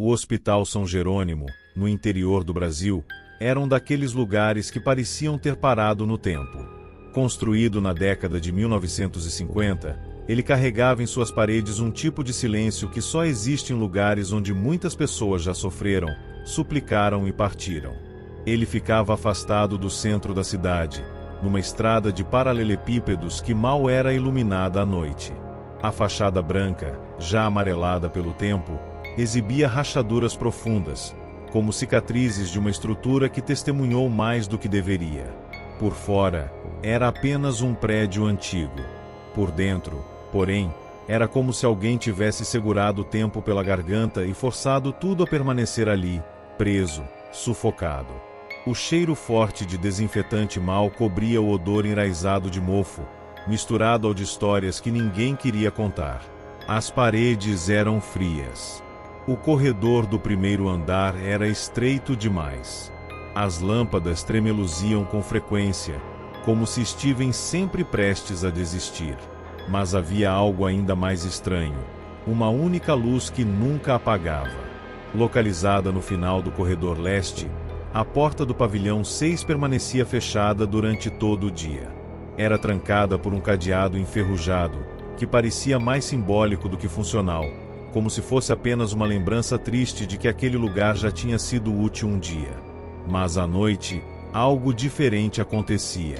O Hospital São Jerônimo, no interior do Brasil, era um daqueles lugares que pareciam ter parado no tempo. Construído na década de 1950, ele carregava em suas paredes um tipo de silêncio que só existe em lugares onde muitas pessoas já sofreram, suplicaram e partiram. Ele ficava afastado do centro da cidade, numa estrada de paralelepípedos que mal era iluminada à noite. A fachada branca, já amarelada pelo tempo, exibia rachaduras profundas, como cicatrizes de uma estrutura que testemunhou mais do que deveria. Por fora, era apenas um prédio antigo. Por dentro, porém, era como se alguém tivesse segurado o tempo pela garganta e forçado tudo a permanecer ali, preso, sufocado. O cheiro forte de desinfetante mal cobria o odor enraizado de mofo, misturado ao de histórias que ninguém queria contar. As paredes eram frias. O corredor do primeiro andar era estreito demais. As lâmpadas tremeluziam com frequência, como se estivessem sempre prestes a desistir. Mas havia algo ainda mais estranho, uma única luz que nunca apagava. Localizada no final do corredor leste, a porta do pavilhão 6 permanecia fechada durante todo o dia. Era trancada por um cadeado enferrujado, que parecia mais simbólico do que funcional, como se fosse apenas uma lembrança triste de que aquele lugar já tinha sido útil um dia. Mas à noite, algo diferente acontecia.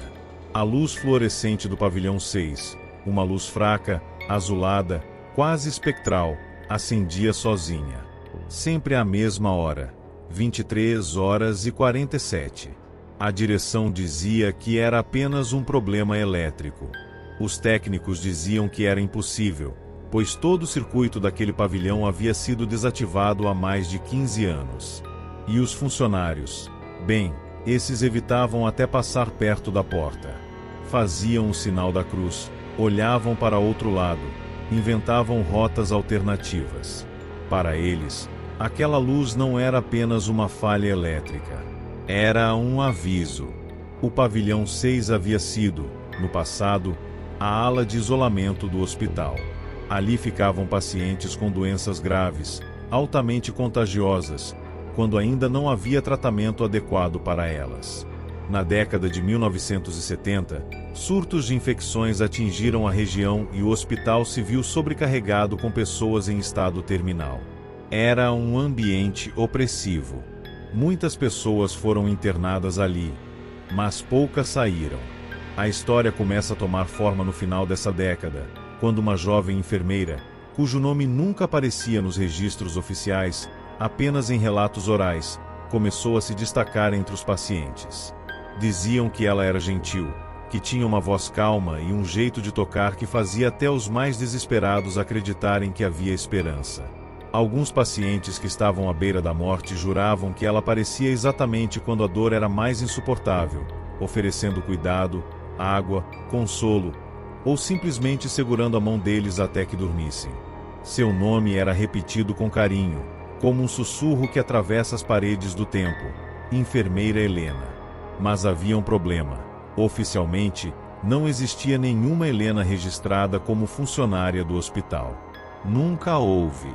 A luz fluorescente do pavilhão 6, uma luz fraca, azulada, quase espectral, acendia sozinha. Sempre à mesma hora, 23h47. A direção dizia que era apenas um problema elétrico. Os técnicos diziam que era impossível, pois todo o circuito daquele pavilhão havia sido desativado há mais de 15 anos. E os funcionários? Bem, esses evitavam até passar perto da porta. Faziam o sinal da cruz, olhavam para outro lado, inventavam rotas alternativas. Para eles, aquela luz não era apenas uma falha elétrica. Era um aviso. O pavilhão 6 havia sido, no passado, a ala de isolamento do hospital. Ali ficavam pacientes com doenças graves, altamente contagiosas, quando ainda não havia tratamento adequado para elas. Na década de 1970, surtos de infecções atingiram a região e o hospital se viu sobrecarregado com pessoas em estado terminal. Era um ambiente opressivo. Muitas pessoas foram internadas ali, mas poucas saíram. A história começa a tomar forma no final dessa década, quando uma jovem enfermeira, cujo nome nunca aparecia nos registros oficiais, apenas em relatos orais, começou a se destacar entre os pacientes. Diziam que ela era gentil, que tinha uma voz calma e um jeito de tocar que fazia até os mais desesperados acreditarem que havia esperança. Alguns pacientes que estavam à beira da morte juravam que ela aparecia exatamente quando a dor era mais insuportável, oferecendo cuidado, água, consolo, ou simplesmente segurando a mão deles até que dormissem. Seu nome era repetido com carinho, como um sussurro que atravessa as paredes do tempo: Enfermeira Helena. Mas havia um problema. Oficialmente, não existia nenhuma Helena registrada como funcionária do hospital. Nunca houve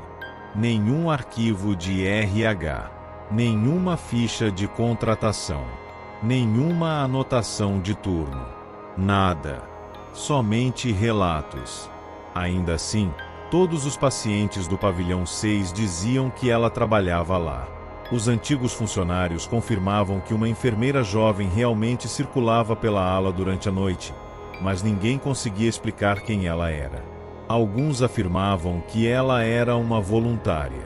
nenhum arquivo de RH, nenhuma ficha de contratação, nenhuma anotação de turno. Nada. Somente relatos. Ainda assim, todos os pacientes do pavilhão 6 diziam que ela trabalhava lá. Os antigos funcionários confirmavam que uma enfermeira jovem realmente circulava pela ala durante a noite, mas ninguém conseguia explicar quem ela era. Alguns afirmavam que ela era uma voluntária.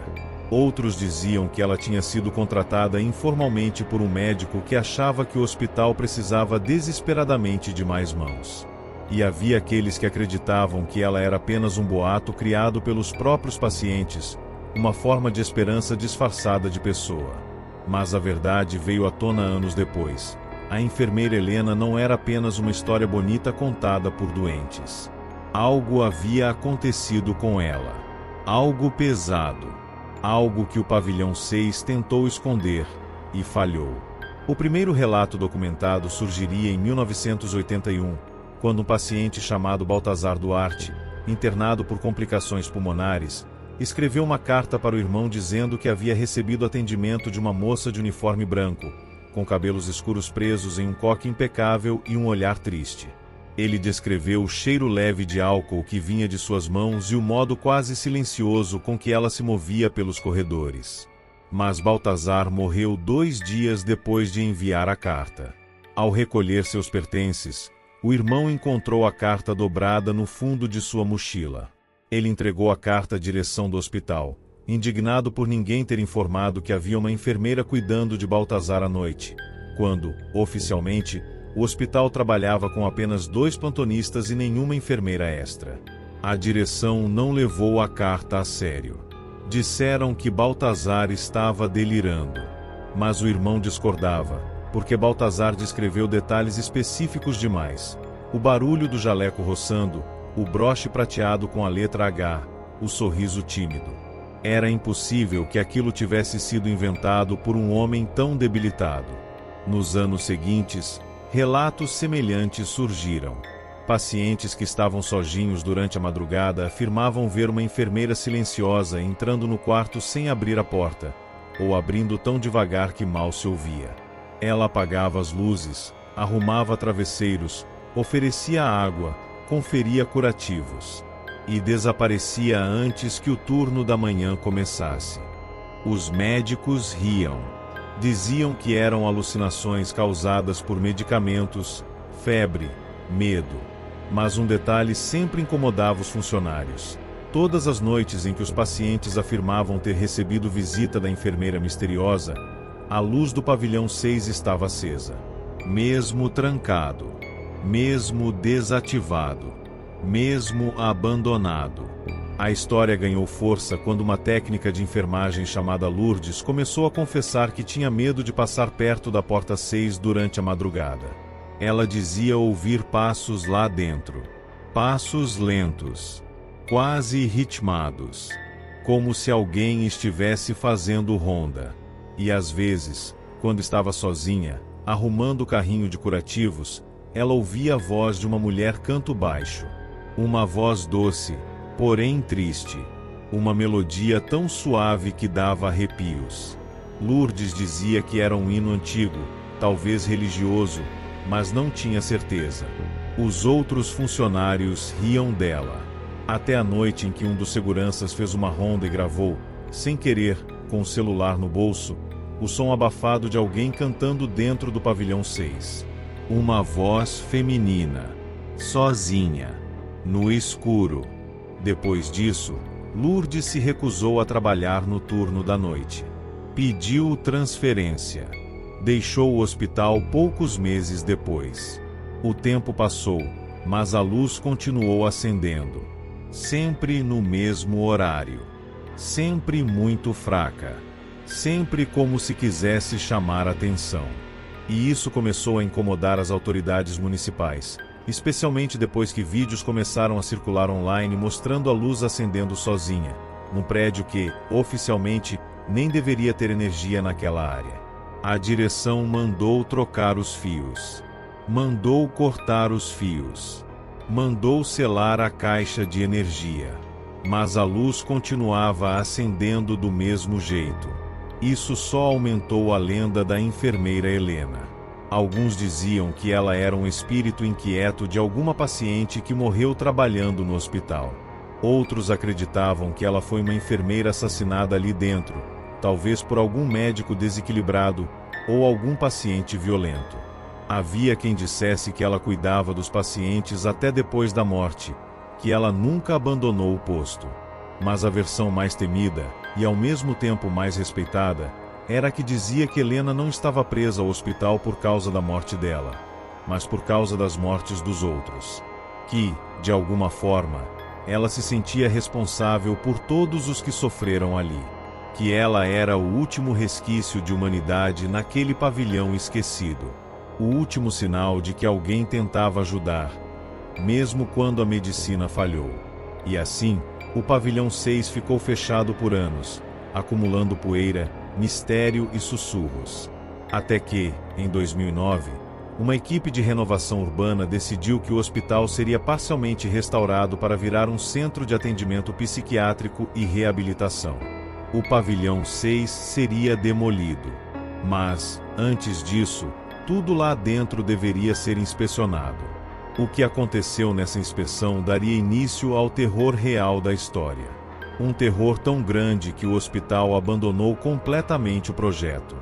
Outros diziam que ela tinha sido contratada informalmente por um médico que achava que o hospital precisava desesperadamente de mais mãos. E havia aqueles que acreditavam que ela era apenas um boato criado pelos próprios pacientes, uma forma de esperança disfarçada de pessoa. Mas a verdade veio à tona anos depois. A enfermeira Helena não era apenas uma história bonita contada por doentes. Algo havia acontecido com ela. Algo pesado. Algo que o pavilhão 6 tentou esconder, e falhou. O primeiro relato documentado surgiria em 1981, quando um paciente chamado Baltazar Duarte, internado por complicações pulmonares, escreveu uma carta para o irmão dizendo que havia recebido atendimento de uma moça de uniforme branco, com cabelos escuros presos em um coque impecável e um olhar triste. Ele descreveu o cheiro leve de álcool que vinha de suas mãos e o modo quase silencioso com que ela se movia pelos corredores. Mas Baltazar morreu 2 dias depois de enviar a carta. Ao recolher seus pertences, o irmão encontrou a carta dobrada no fundo de sua mochila. Ele entregou a carta à direção do hospital, indignado por ninguém ter informado que havia uma enfermeira cuidando de Baltazar à noite, quando, oficialmente, o hospital trabalhava com apenas 2 plantonistas e nenhuma enfermeira extra. A direção não levou a carta a sério. Disseram que Baltazar estava delirando. Mas o irmão discordava, porque Baltazar descreveu detalhes específicos demais. O barulho do jaleco roçando, o broche prateado com a letra H, o sorriso tímido. Era impossível que aquilo tivesse sido inventado por um homem tão debilitado. Nos anos seguintes, relatos semelhantes surgiram. Pacientes que estavam sozinhos durante a madrugada afirmavam ver uma enfermeira silenciosa entrando no quarto sem abrir a porta, ou abrindo tão devagar que mal se ouvia. Ela apagava as luzes, arrumava travesseiros, oferecia água, conferia curativos. E desaparecia antes que o turno da manhã começasse. Os médicos riam. Diziam que eram alucinações causadas por medicamentos, febre, medo. Mas um detalhe sempre incomodava os funcionários. Todas as noites em que os pacientes afirmavam ter recebido visita da enfermeira misteriosa, a luz do pavilhão 6 estava acesa. Mesmo trancado. Mesmo desativado. Mesmo abandonado. A história ganhou força quando uma técnica de enfermagem chamada Lourdes começou a confessar que tinha medo de passar perto da porta 6 durante a madrugada. Ela dizia ouvir passos lá dentro. Passos lentos. Quase ritmados. Como se alguém estivesse fazendo ronda. E às vezes, quando estava sozinha, arrumando o carrinho de curativos, ela ouvia a voz de uma mulher canto baixo. Uma voz doce, porém triste. Uma melodia tão suave que dava arrepios. Lourdes dizia que era um hino antigo, talvez religioso, mas não tinha certeza. Os outros funcionários riam dela. Até a noite em que um dos seguranças fez uma ronda e gravou, sem querer, com o celular no bolso, o som abafado de alguém cantando dentro do pavilhão 6. Uma voz feminina. Sozinha. No escuro. Depois disso, Lourdes se recusou a trabalhar no turno da noite. Pediu transferência. Deixou o hospital poucos meses depois. O tempo passou, mas a luz continuou acendendo. Sempre no mesmo horário. Sempre muito fraca. Sempre como se quisesse chamar atenção. E isso começou a incomodar as autoridades municipais, especialmente depois que vídeos começaram a circular online mostrando a luz acendendo sozinha, num prédio que, oficialmente, nem deveria ter energia naquela área. A direção mandou trocar os fios. Mandou cortar os fios. Mandou selar a caixa de energia. Mas a luz continuava acendendo do mesmo jeito. Isso só aumentou a lenda da enfermeira Helena. Alguns diziam que ela era um espírito inquieto de alguma paciente que morreu trabalhando no hospital. Outros acreditavam que ela foi uma enfermeira assassinada ali dentro, talvez por algum médico desequilibrado ou algum paciente violento. Havia quem dissesse que ela cuidava dos pacientes até depois da morte, que ela nunca abandonou o posto. Mas a versão mais temida, e ao mesmo tempo mais respeitada, era a que dizia que Helena não estava presa ao hospital por causa da morte dela, mas por causa das mortes dos outros. Que, de alguma forma, ela se sentia responsável por todos os que sofreram ali. Que ela era o último resquício de humanidade naquele pavilhão esquecido. O último sinal de que alguém tentava ajudar, mesmo quando a medicina falhou. E assim, o pavilhão 6 ficou fechado por anos, acumulando poeira, mistério e sussurros. Até que, em 2009, uma equipe de renovação urbana decidiu que o hospital seria parcialmente restaurado para virar um centro de atendimento psiquiátrico e reabilitação. O pavilhão 6 seria demolido. Mas, antes disso, tudo lá dentro deveria ser inspecionado. O que aconteceu nessa inspeção daria início ao terror real da história. Um terror tão grande que o hospital abandonou completamente o projeto.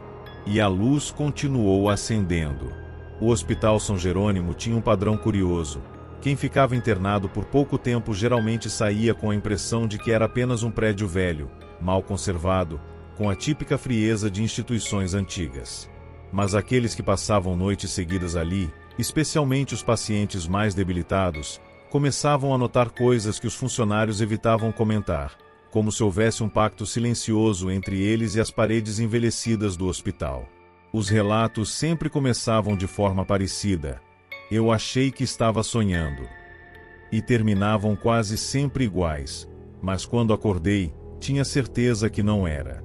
E a luz continuou acendendo. O Hospital São Jerônimo tinha um padrão curioso. Quem ficava internado por pouco tempo geralmente saía com a impressão de que era apenas um prédio velho, mal conservado, com a típica frieza de instituições antigas. Mas aqueles que passavam noites seguidas ali, especialmente os pacientes mais debilitados, começavam a notar coisas que os funcionários evitavam comentar, como se houvesse um pacto silencioso entre eles e as paredes envelhecidas do hospital. Os relatos sempre começavam de forma parecida. Eu achei que estava sonhando. E terminavam quase sempre iguais, mas quando acordei, tinha certeza que não era.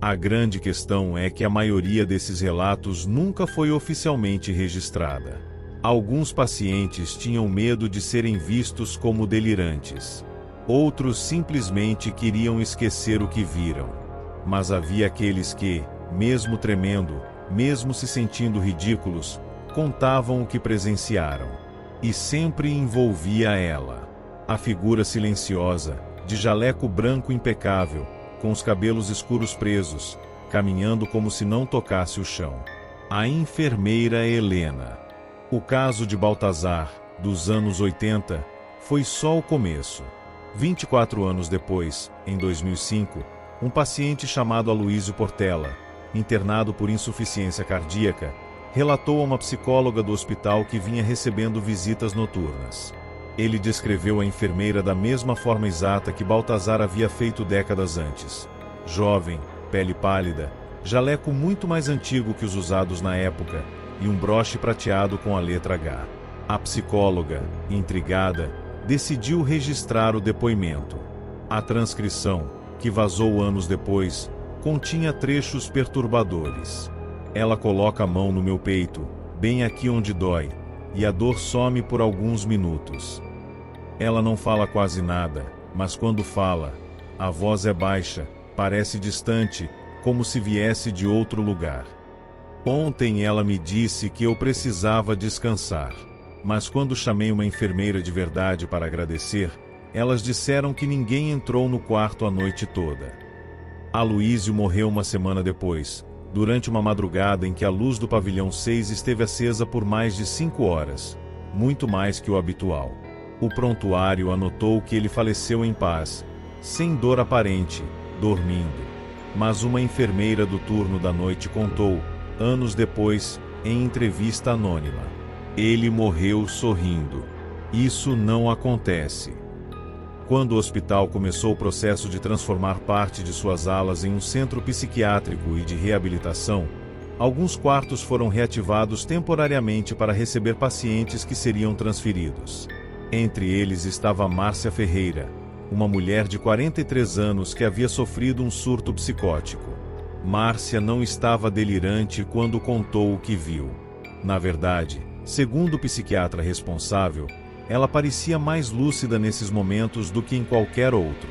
A grande questão é que a maioria desses relatos nunca foi oficialmente registrada. Alguns pacientes tinham medo de serem vistos como delirantes. Outros simplesmente queriam esquecer o que viram. Mas havia aqueles que, mesmo tremendo, mesmo se sentindo ridículos, contavam o que presenciaram. E sempre envolvia ela. A figura silenciosa, de jaleco branco impecável, com os cabelos escuros presos, caminhando como se não tocasse o chão. A enfermeira Helena. O caso de Baltazar, dos anos 80, foi só o começo. 24 anos depois, em 2005, um paciente chamado Aloísio Portela, internado por insuficiência cardíaca, relatou a uma psicóloga do hospital que vinha recebendo visitas noturnas. Ele descreveu a enfermeira da mesma forma exata que Baltazar havia feito décadas antes. Jovem, pele pálida, jaleco muito mais antigo que os usados na época, e um broche prateado com a letra H. A psicóloga, intrigada, decidiu registrar o depoimento. A transcrição, que vazou anos depois, continha trechos perturbadores. Ela coloca a mão no meu peito, bem aqui onde dói, e a dor some por alguns minutos. Ela não fala quase nada, mas quando fala, a voz é baixa, parece distante, como se viesse de outro lugar. Ontem ela me disse que eu precisava descansar. Mas quando chamei uma enfermeira de verdade para agradecer, elas disseram que ninguém entrou no quarto a noite toda. Aloísio morreu uma semana depois, durante uma madrugada em que a luz do pavilhão 6 esteve acesa por mais de 5 horas, muito mais que o habitual. O prontuário anotou que ele faleceu em paz, sem dor aparente, dormindo. Mas uma enfermeira do turno da noite contou, anos depois, em entrevista anônima: ele morreu sorrindo. Isso não acontece. Quando o hospital começou o processo de transformar parte de suas alas em um centro psiquiátrico e de reabilitação, alguns quartos foram reativados temporariamente para receber pacientes que seriam transferidos. Entre eles estava Márcia Ferreira, uma mulher de 43 anos que havia sofrido um surto psicótico. Márcia não estava delirante quando contou o que viu. Na verdade, segundo o psiquiatra responsável, ela parecia mais lúcida nesses momentos do que em qualquer outro.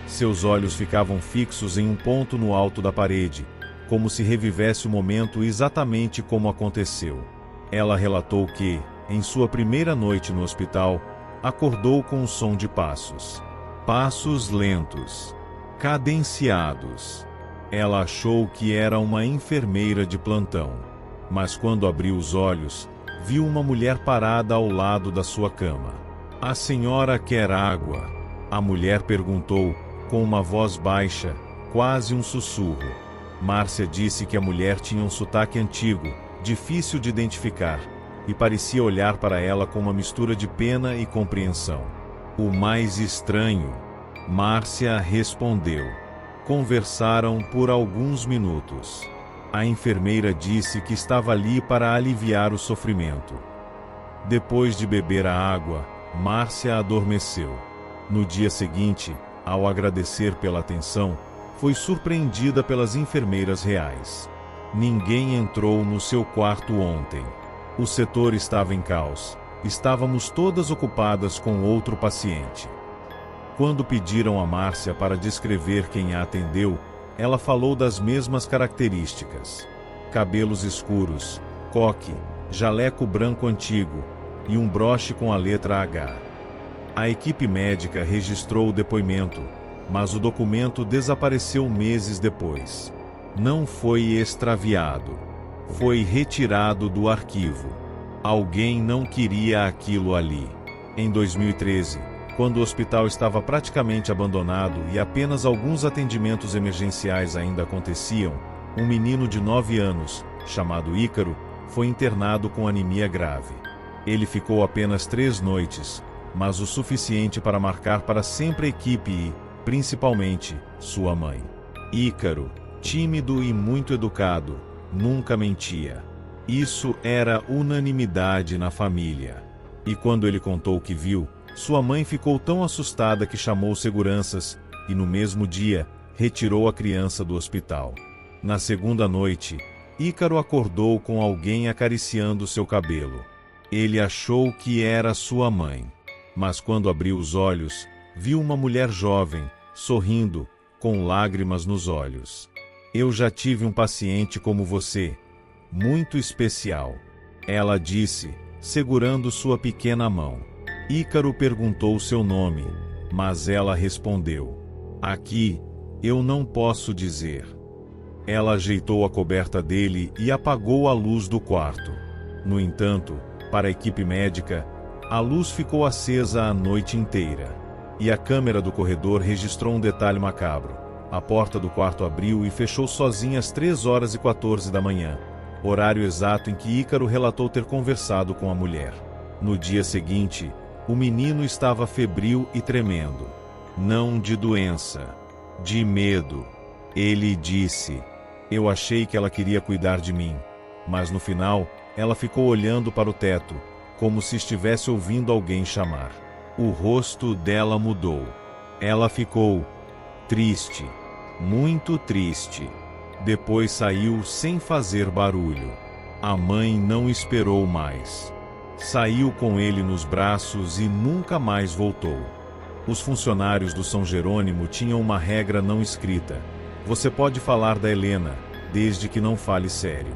Seus olhos ficavam fixos em um ponto no alto da parede, como se revivesse o momento exatamente como aconteceu. Ela relatou que, em sua primeira noite no hospital, acordou com o som de passos. Passos lentos, cadenciados. Ela achou que era uma enfermeira de plantão. Mas quando abriu os olhos, viu uma mulher parada ao lado da sua cama. A senhora quer água? A mulher perguntou, com uma voz baixa, quase um sussurro. Márcia disse que a mulher tinha um sotaque antigo, difícil de identificar, e parecia olhar para ela com uma mistura de pena e compreensão. O mais estranho, Márcia respondeu. Conversaram por alguns minutos. A enfermeira disse que estava ali para aliviar o sofrimento. Depois de beber a água, Márcia adormeceu. No dia seguinte, ao agradecer pela atenção, foi surpreendida pelas enfermeiras reais. Ninguém entrou no seu quarto ontem. O setor estava em caos. Estávamos todas ocupadas com outro paciente. Quando pediram a Márcia para descrever quem a atendeu, ela falou das mesmas características: cabelos escuros, coque, jaleco branco antigo e um broche com a letra H. A equipe médica registrou o depoimento, mas o documento desapareceu meses depois. Não foi extraviado. Foi retirado do arquivo. Alguém não queria aquilo ali. Em 2013, quando o hospital estava praticamente abandonado e apenas alguns atendimentos emergenciais ainda aconteciam, um menino de 9 anos, chamado Ícaro, foi internado com anemia grave. Ele ficou apenas 3 noites, mas o suficiente para marcar para sempre a equipe e, principalmente, sua mãe. Ícaro, tímido e muito educado, nunca mentia. Isso era unanimidade na família. E quando ele contou o que viu, sua mãe ficou tão assustada que chamou seguranças e, no mesmo dia, retirou a criança do hospital. Na segunda noite, Ícaro acordou com alguém acariciando seu cabelo. Ele achou que era sua mãe. Mas quando abriu os olhos, viu uma mulher jovem, sorrindo, com lágrimas nos olhos. Eu já tive um paciente como você, muito especial. Ela disse, segurando sua pequena mão. Ícaro perguntou seu nome, mas ela respondeu: aqui, eu não posso dizer. Ela ajeitou a coberta dele e apagou a luz do quarto. No entanto, para a equipe médica, a luz ficou acesa a noite inteira. E a câmera do corredor registrou um detalhe macabro. A porta do quarto abriu e fechou sozinha às 3h14 da manhã, horário exato em que Ícaro relatou ter conversado com a mulher. No dia seguinte, o menino estava febril e tremendo. Não de doença, de medo. Ele disse: eu achei que ela queria cuidar de mim, mas no final, ela ficou olhando para o teto, como se estivesse ouvindo alguém chamar. O rosto dela mudou. Ela ficou triste, muito triste. Depois saiu sem fazer barulho. A mãe não esperou mais. Saiu com ele nos braços e nunca mais voltou. Os funcionários do São Jerônimo tinham uma regra não escrita: você pode falar da Helena, desde que não fale sério.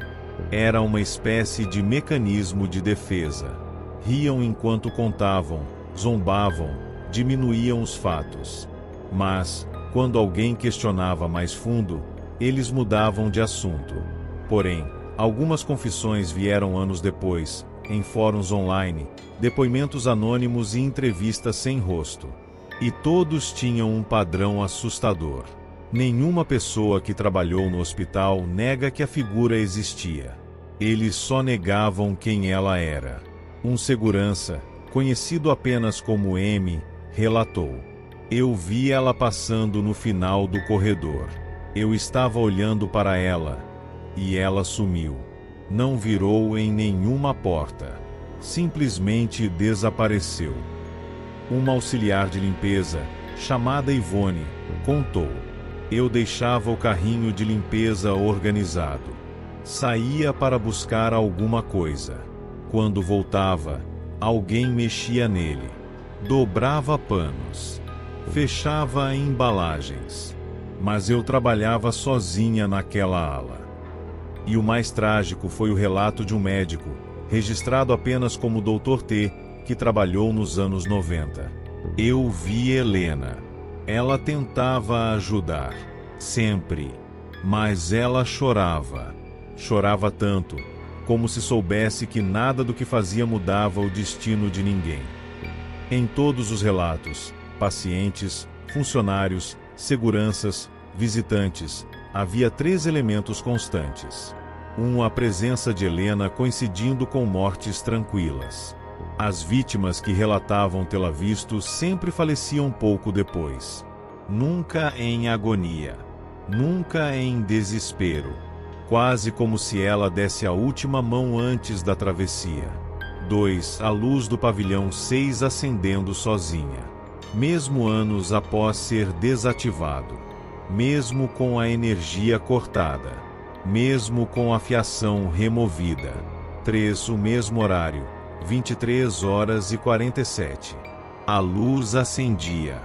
Era uma espécie de mecanismo de defesa. Riam enquanto contavam, zombavam, diminuíam os fatos. Mas, quando alguém questionava mais fundo, eles mudavam de assunto. Porém, algumas confissões vieram anos depois, em fóruns online, depoimentos anônimos e entrevistas sem rosto. E todos tinham um padrão assustador. Nenhuma pessoa que trabalhou no hospital nega que a figura existia. Eles só negavam quem ela era. Um segurança, conhecido apenas como M, relatou: eu vi ela passando no final do corredor. Eu estava olhando para ela, e ela sumiu. Não virou em nenhuma porta. Simplesmente desapareceu. Uma auxiliar de limpeza, chamada Ivone, contou: eu deixava o carrinho de limpeza organizado. Saía para buscar alguma coisa. Quando voltava, alguém mexia nele. Dobrava panos. Fechava embalagens. Mas eu trabalhava sozinha naquela ala. E o mais trágico foi o relato de um médico, registrado apenas como Dr. T, que trabalhou nos anos 90. Eu vi Helena. Ela tentava ajudar. Sempre. Mas ela chorava. Chorava tanto, como se soubesse que nada do que fazia mudava o destino de ninguém. Em todos os relatos, pacientes, funcionários, seguranças, visitantes, havia 3 elementos constantes. A presença de Helena coincidindo com mortes tranquilas. As vítimas que relatavam tê-la visto sempre faleciam pouco depois. Nunca em agonia. Nunca em desespero. Quase como se ela desse a última mão antes da travessia. 2. A luz do pavilhão 6 acendendo sozinha. Mesmo anos após ser desativado. Mesmo com a energia cortada. Mesmo com a fiação removida. 3 o mesmo horário, 23h47. A luz acendia.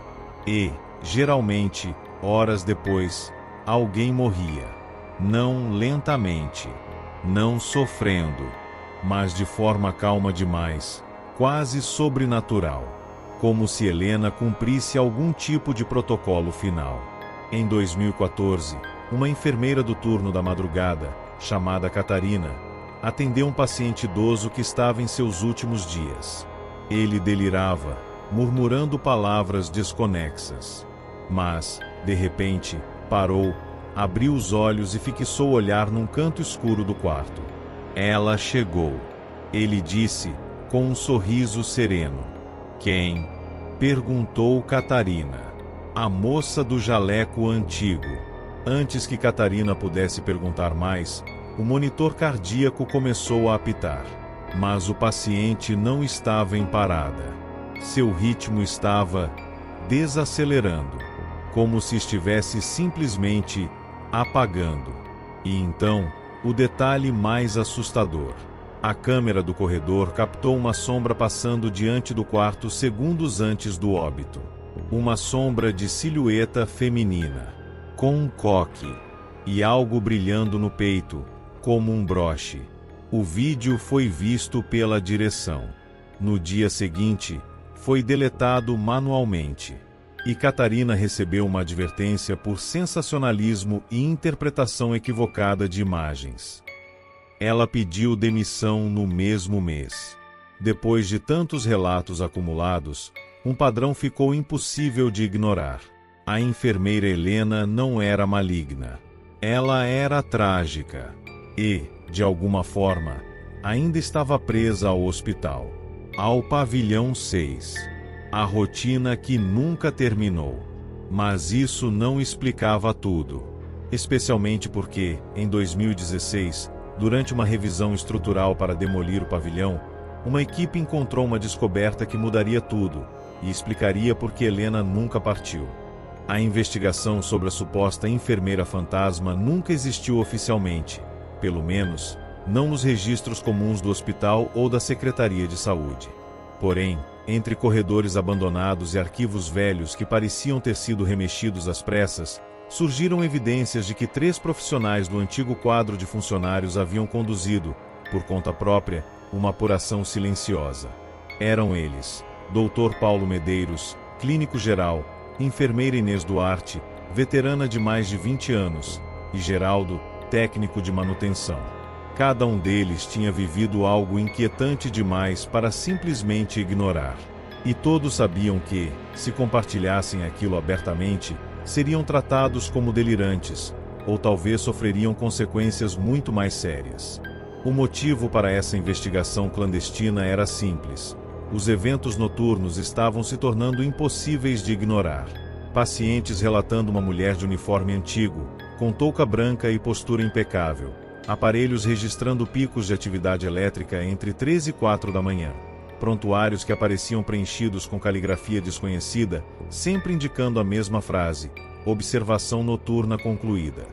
E, geralmente, horas depois, alguém morria. Não lentamente, não sofrendo, mas de forma calma demais, quase sobrenatural, como se Helena cumprisse algum tipo de protocolo final. Em 2014, uma enfermeira do turno da madrugada, chamada Catarina, atendeu um paciente idoso que estava em seus últimos dias. Ele delirava, murmurando palavras desconexas. Mas, de repente, parou, abriu os olhos e fixou o olhar num canto escuro do quarto. Ela chegou. Ele disse, com um sorriso sereno. Quem? Perguntou Catarina. A moça do jaleco antigo. Antes que Catarina pudesse perguntar mais, o monitor cardíaco começou a apitar. Mas o paciente não estava em parada. Seu ritmo estava desacelerando, como se estivesse simplesmente apagando. E então, o detalhe mais assustador. A câmera do corredor captou uma sombra passando diante do quarto segundos antes do óbito. Uma sombra de silhueta feminina, com um coque e algo brilhando no peito, como um broche. O vídeo foi visto pela direção. No dia seguinte, foi deletado manualmente. E Catarina recebeu uma advertência por sensacionalismo e interpretação equivocada de imagens. Ela pediu demissão no mesmo mês. Depois de tantos relatos acumulados, um padrão ficou impossível de ignorar. A enfermeira Helena não era maligna. Ela era trágica. E, de alguma forma, ainda estava presa ao hospital. Ao pavilhão 6. A rotina que nunca terminou. Mas isso não explicava tudo. Especialmente porque, em 2016, durante uma revisão estrutural para demolir o pavilhão, uma equipe encontrou uma descoberta que mudaria tudo e explicaria por que Helena nunca partiu. A investigação sobre a suposta enfermeira fantasma nunca existiu oficialmente, pelo menos, não nos registros comuns do hospital ou da Secretaria de Saúde. Porém, entre corredores abandonados e arquivos velhos que pareciam ter sido remexidos às pressas, surgiram evidências de que 3 profissionais do antigo quadro de funcionários haviam conduzido, por conta própria, uma apuração silenciosa. Eram eles: Dr. Paulo Medeiros, clínico geral, enfermeira Inês Duarte, veterana de mais de 20 anos, e Geraldo, técnico de manutenção. Cada um deles tinha vivido algo inquietante demais para simplesmente ignorar. E todos sabiam que, se compartilhassem aquilo abertamente, seriam tratados como delirantes, ou talvez sofreriam consequências muito mais sérias. O motivo para essa investigação clandestina era simples. Os eventos noturnos estavam se tornando impossíveis de ignorar. Pacientes relatando uma mulher de uniforme antigo, com touca branca e postura impecável. Aparelhos registrando picos de atividade elétrica entre 3 e 4 da manhã. Prontuários que apareciam preenchidos com caligrafia desconhecida, sempre indicando a mesma frase: observação noturna concluída.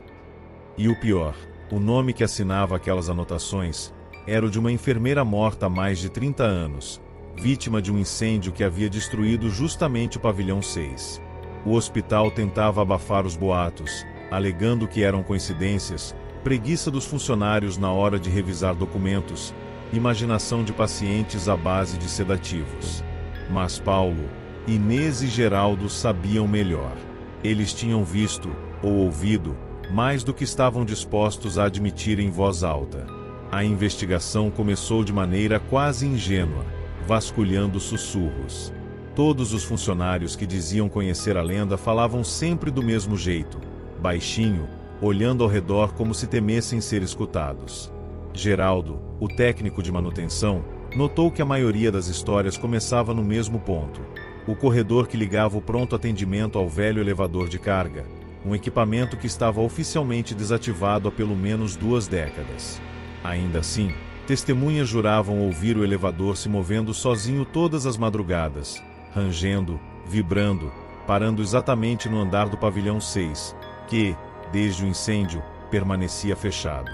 E o pior, o nome que assinava aquelas anotações era o de uma enfermeira morta há mais de 30 anos, vítima de um incêndio que havia destruído justamente o pavilhão 6. O hospital tentava abafar os boatos, alegando que eram coincidências, preguiça dos funcionários na hora de revisar documentos, imaginação de pacientes à base de sedativos. Mas Paulo, Inês e Geraldo sabiam melhor. Eles tinham visto, ou ouvido, mais do que estavam dispostos a admitir em voz alta. A investigação começou de maneira quase ingênua, vasculhando sussurros. Todos os funcionários que diziam conhecer a lenda falavam sempre do mesmo jeito, baixinho, olhando ao redor como se temessem ser escutados. Geraldo, o técnico de manutenção, notou que a maioria das histórias começava no mesmo ponto: o corredor que ligava o pronto atendimento ao velho elevador de carga, um equipamento que estava oficialmente desativado há pelo menos 2 décadas. Ainda assim, testemunhas juravam ouvir o elevador se movendo sozinho todas as madrugadas, rangendo, vibrando, parando exatamente no andar do pavilhão 6, que, desde o incêndio, permanecia fechado.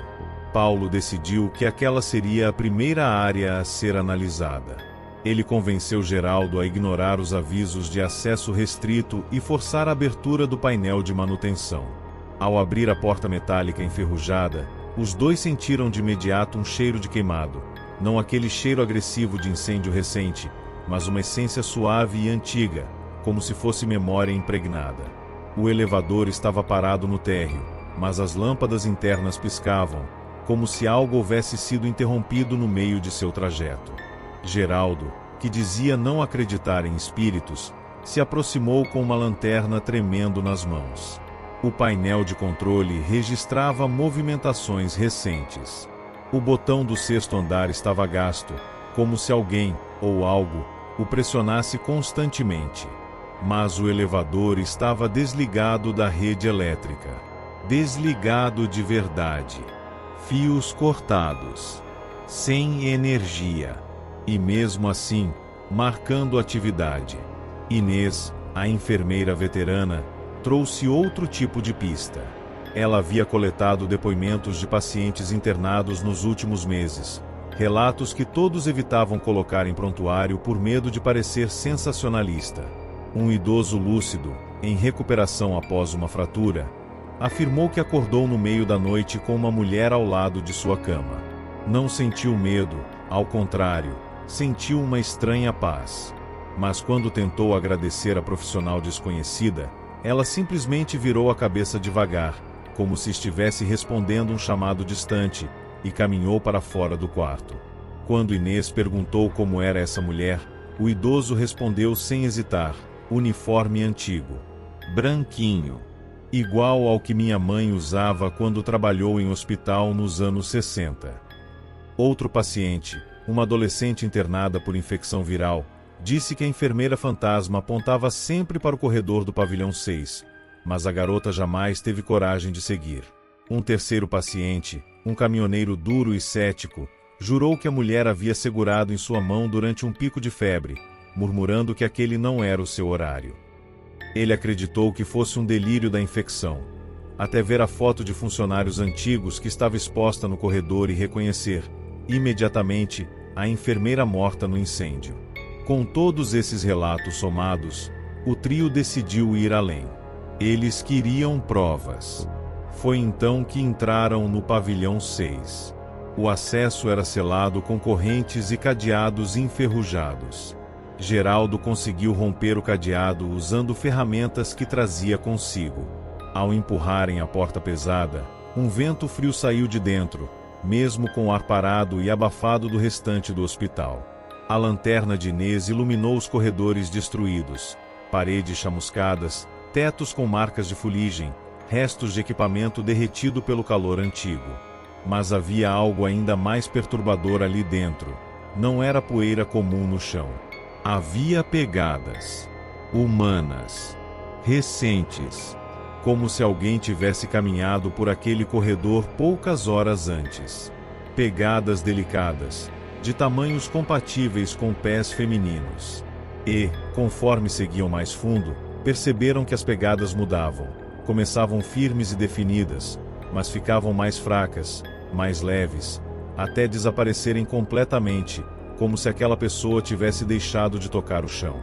Paulo decidiu que aquela seria a primeira área a ser analisada. Ele convenceu Geraldo a ignorar os avisos de acesso restrito e forçar a abertura do painel de manutenção. Ao abrir a porta metálica enferrujada, os dois sentiram de imediato um cheiro de queimado, não aquele cheiro agressivo de incêndio recente, mas uma essência suave e antiga, como se fosse memória impregnada. O elevador estava parado no térreo, mas as lâmpadas internas piscavam, como se algo houvesse sido interrompido no meio de seu trajeto. Geraldo, que dizia não acreditar em espíritos, se aproximou com uma lanterna tremendo nas mãos. O painel de controle registrava movimentações recentes. O botão do sexto andar estava gasto, como se alguém, ou algo, o pressionasse constantemente. Mas o elevador estava desligado da rede elétrica. Desligado de verdade. Fios cortados. Sem energia. E mesmo assim, marcando atividade. Inês, a enfermeira veterana, trouxe outro tipo de pista. Ela havia coletado depoimentos de pacientes internados nos últimos meses. Relatos que todos evitavam colocar em prontuário por medo de parecer sensacionalista. Um idoso lúcido, em recuperação após uma fratura, afirmou que acordou no meio da noite com uma mulher ao lado de sua cama. Não sentiu medo, ao contrário, sentiu uma estranha paz. Mas quando tentou agradecer a profissional desconhecida, ela simplesmente virou a cabeça devagar, como se estivesse respondendo um chamado distante, e caminhou para fora do quarto. Quando Inês perguntou como era essa mulher, o idoso respondeu sem hesitar: uniforme antigo. Branquinho. Igual ao que minha mãe usava quando trabalhou em hospital nos anos 60. Outro paciente, uma adolescente internada por infecção viral, disse que a enfermeira fantasma apontava sempre para o corredor do pavilhão 6, mas a garota jamais teve coragem de seguir. Um terceiro paciente, um caminhoneiro duro e cético, jurou que a mulher havia segurado em sua mão durante um pico de febre, murmurando que aquele não era o seu horário. Ele acreditou que fosse um delírio da infecção, até ver a foto de funcionários antigos que estava exposta no corredor e reconhecer, imediatamente, a enfermeira morta no incêndio. Com todos esses relatos somados, o trio decidiu ir além. Eles queriam provas. Foi então que entraram no pavilhão 6. O acesso era selado com correntes e cadeados enferrujados. Geraldo conseguiu romper o cadeado usando ferramentas que trazia consigo. Ao empurrarem a porta pesada, um vento frio saiu de dentro, mesmo com o ar parado e abafado do restante do hospital. A lanterna de Inês iluminou os corredores destruídos, paredes chamuscadas, tetos com marcas de fuligem, restos de equipamento derretido pelo calor antigo. Mas havia algo ainda mais perturbador ali dentro. Não era poeira comum no chão. Havia pegadas. Humanas. Recentes. Como se alguém tivesse caminhado por aquele corredor poucas horas antes. Pegadas delicadas, de tamanhos compatíveis com pés femininos. E, conforme seguiam mais fundo, perceberam que as pegadas mudavam. Começavam firmes e definidas, mas ficavam mais fracas, mais leves, até desaparecerem completamente, como se aquela pessoa tivesse deixado de tocar o chão.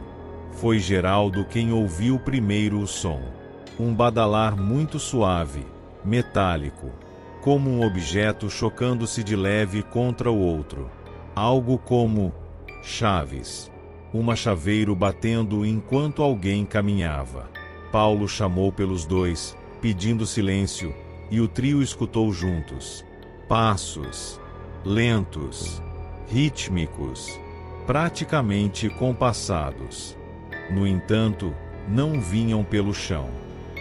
Foi Geraldo quem ouviu primeiro o som. Um badalar muito suave, metálico, como um objeto chocando-se de leve contra o outro. Algo como chaves. Uma chaveiro batendo enquanto alguém caminhava. Paulo chamou pelos dois, pedindo silêncio, e o trio escutou juntos. Passos. Lentos. Rítmicos. Praticamente compassados. No entanto, não vinham pelo chão.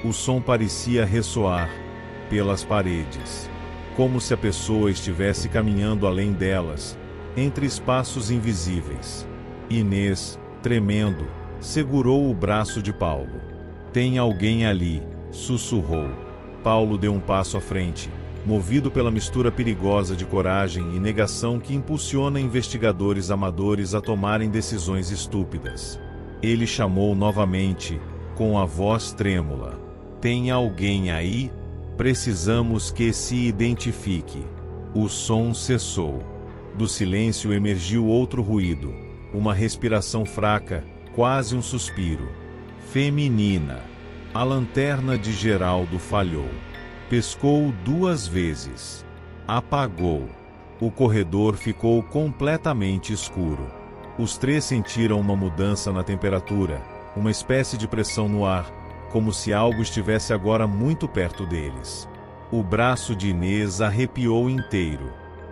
O som parecia ressoar pelas paredes, como se a pessoa estivesse caminhando além delas, entre espaços invisíveis. Inês, tremendo, segurou o braço de Paulo. "Tem alguém ali", sussurrou. Paulo deu um passo à frente, movido pela mistura perigosa de coragem e negação que impulsiona investigadores amadores a tomarem decisões estúpidas. Ele chamou novamente, com a voz trêmula. "Tem alguém aí? Precisamos que se identifique." O som cessou. Do silêncio emergiu outro ruído, uma respiração fraca, quase um suspiro. Feminina. A lanterna de Geraldo falhou. Piscou 2 vezes. Apagou. O corredor ficou completamente escuro. Os 3 sentiram uma mudança na temperatura, uma espécie de pressão no ar, como se algo estivesse agora muito perto deles. O braço de Inês arrepiou inteiro.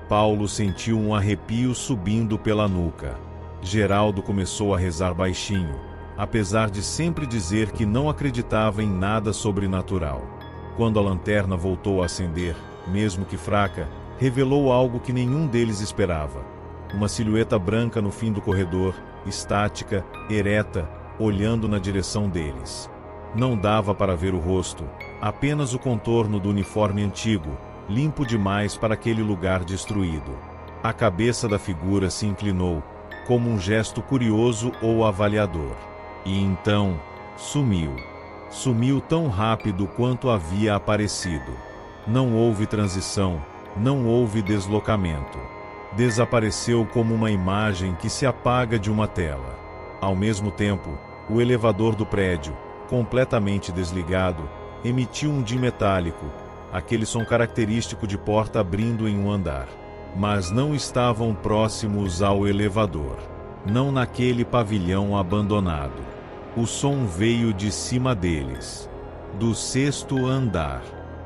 Paulo sentiu um arrepio subindo pela nuca. Geraldo começou a rezar baixinho, apesar de sempre dizer que não acreditava em nada sobrenatural. Quando a lanterna voltou a acender, mesmo que fraca, revelou algo que nenhum deles esperava. Uma silhueta branca no fim do corredor, estática, ereta, olhando na direção deles. Não dava para ver o rosto, apenas o contorno do uniforme antigo, limpo demais para aquele lugar destruído. A cabeça da figura se inclinou, como um gesto curioso ou avaliador. E então, sumiu. Sumiu tão rápido quanto havia aparecido. Não houve transição, não houve deslocamento. Desapareceu como uma imagem que se apaga de uma tela. Ao mesmo tempo, o elevador do prédio, completamente desligado, emitiu um tim metálico, aquele som característico de porta abrindo em um andar. Mas não estavam próximos ao elevador. Não naquele pavilhão abandonado. O som veio de cima deles. Do 6º andar.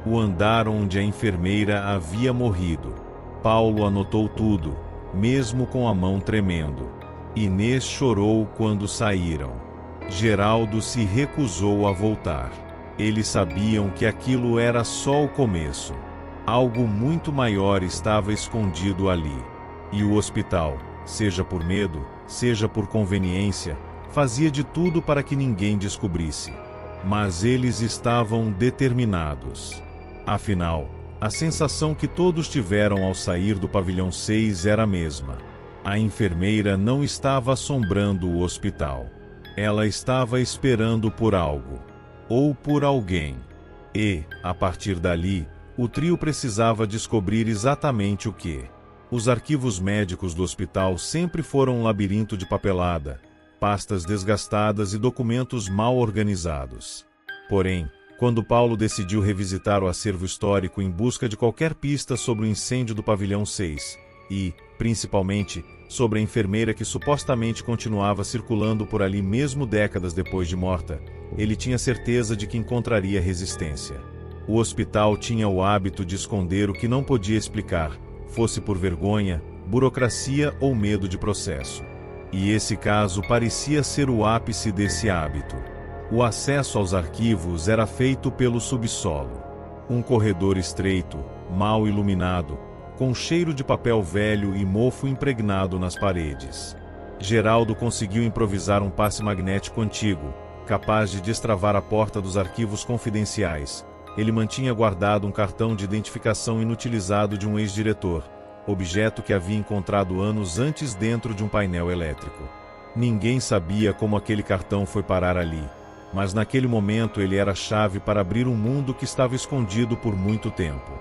O andar onde a enfermeira havia morrido. Paulo anotou tudo, mesmo com a mão tremendo. Inês chorou quando saíram. Geraldo se recusou a voltar. Eles sabiam que aquilo era só o começo. Algo muito maior estava escondido ali. E o hospital, seja por medo, seja por conveniência, fazia de tudo para que ninguém descobrisse. Mas eles estavam determinados. Afinal, a sensação que todos tiveram ao sair do pavilhão 6 era a mesma. A enfermeira não estava assombrando o hospital. Ela estava esperando por algo. Ou por alguém. E, a partir dali, o trio precisava descobrir exatamente o que. Os arquivos médicos do hospital sempre foram um labirinto de papelada, pastas desgastadas e documentos mal organizados. Porém, quando Paulo decidiu revisitar o acervo histórico em busca de qualquer pista sobre o incêndio do pavilhão 6, e, principalmente, sobre a enfermeira que supostamente continuava circulando por ali mesmo décadas depois de morta, ele tinha certeza de que encontraria resistência. O hospital tinha o hábito de esconder o que não podia explicar, fosse por vergonha, burocracia ou medo de processo. E esse caso parecia ser o ápice desse hábito. O acesso aos arquivos era feito pelo subsolo. Um corredor estreito, mal iluminado, com cheiro de papel velho e mofo impregnado nas paredes. Geraldo conseguiu improvisar um passe magnético antigo, capaz de destravar a porta dos arquivos confidenciais. Ele mantinha guardado um cartão de identificação inutilizado de um ex-diretor, objeto que havia encontrado anos antes dentro de um painel elétrico. Ninguém sabia como aquele cartão foi parar ali, mas naquele momento ele era a chave para abrir um mundo que estava escondido por muito tempo.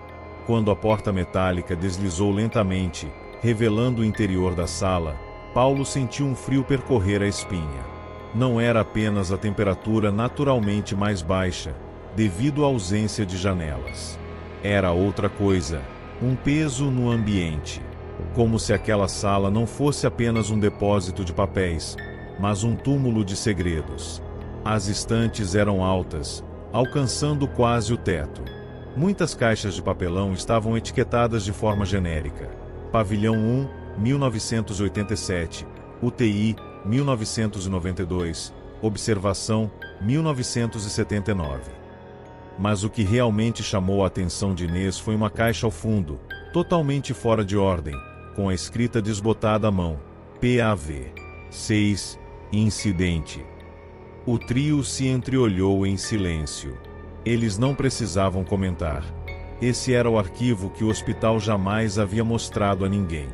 Quando a porta metálica deslizou lentamente, revelando o interior da sala, Paulo sentiu um frio percorrer a espinha. Não era apenas a temperatura naturalmente mais baixa, devido à ausência de janelas. Era outra coisa, um peso no ambiente. Como se aquela sala não fosse apenas um depósito de papéis, mas um túmulo de segredos. As estantes eram altas, alcançando quase o teto. Muitas caixas de papelão estavam etiquetadas de forma genérica. Pavilhão 1, 1987, UTI, 1992, Observação, 1979. Mas o que realmente chamou a atenção de Inês foi uma caixa ao fundo, totalmente fora de ordem, com a escrita desbotada à mão, PAV 6, Incidente. O trio se entreolhou em silêncio. Eles não precisavam comentar. Esse era o arquivo que o hospital jamais havia mostrado a ninguém.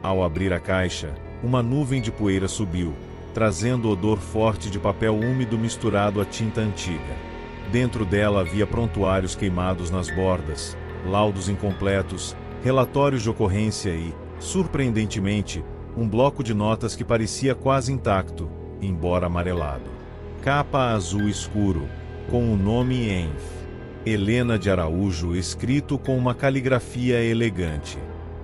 Ao abrir a caixa, uma nuvem de poeira subiu, trazendo odor forte de papel úmido misturado à tinta antiga. Dentro dela havia prontuários queimados nas bordas, laudos incompletos, relatórios de ocorrência e, surpreendentemente, um bloco de notas que parecia quase intacto, embora amarelado. Capa azul escuro, com o nome Enf. Helena de Araújo escrito com uma caligrafia elegante.